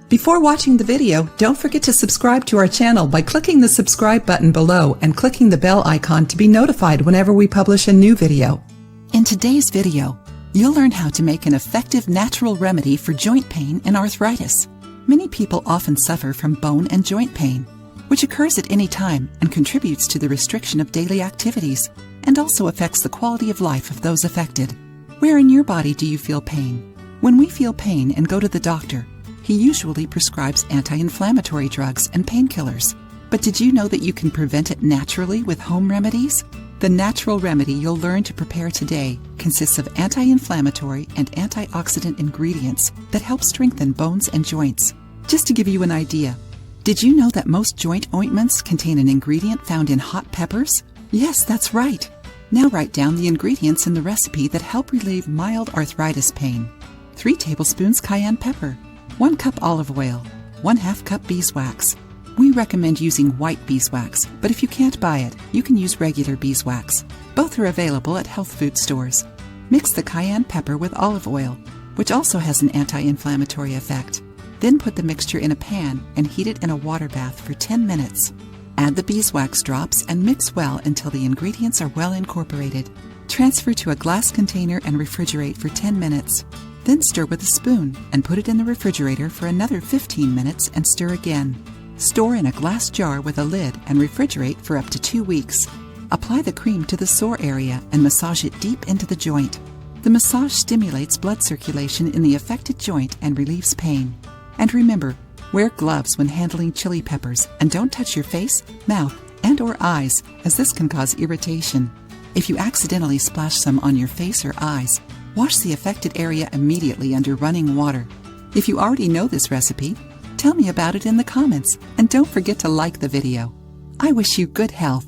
Before watching the video, don't forget to subscribe to our channel by clicking the subscribe button below and clicking the bell icon to be notified whenever we publish a new video. In today's video, you'll learn how to make an effective natural remedy for joint pain and arthritis. Many people often suffer from bone and joint pain, which occurs at any time and contributes to the restriction of daily activities and also affects the quality of life of those affected. Where in your body do you feel pain? When we feel pain and go to the doctor, he usually prescribes anti-inflammatory drugs and painkillers. But did you know that you can prevent it naturally with home remedies? The natural remedy you'll learn to prepare today consists of anti-inflammatory and antioxidant ingredients that help strengthen bones and joints. Just to give you an idea, did you know that most joint ointments contain an ingredient found in hot peppers? Yes, that's right. Now write down the ingredients in the recipe that help relieve mild arthritis pain. 3 tablespoons cayenne pepper, 1 cup olive oil, 1/2 cup beeswax. We recommend using white beeswax, but if you can't buy it, you can use regular beeswax. Both are available at health food stores. Mix the cayenne pepper with olive oil, which also has an anti-inflammatory effect. Then put the mixture in a pan and heat it in a water bath for 10 minutes. Add the beeswax drops and mix well until the ingredients are well incorporated. Transfer to a glass container and refrigerate for 10 minutes. Then stir with a spoon and put it in the refrigerator for another 15 minutes and stir again. Store in a glass jar with a lid and refrigerate for up to 2 weeks. Apply the cream to the sore area and massage it deep into the joint. The massage stimulates blood circulation in the affected joint and relieves pain. And remember, wear gloves when handling chili peppers and don't touch your face, mouth, and/or eyes, as this can cause irritation. If you accidentally splash some on your face or eyes, wash the affected area immediately under running water. If you already know this recipe, tell me about it in the comments, and don't forget to like the video. I wish you good health.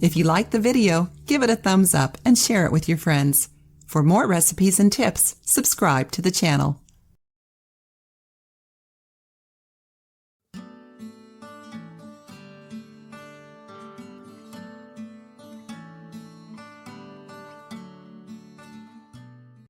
If you like the video, give it a thumbs up and share it with your friends. For more recipes and tips, subscribe to the channel.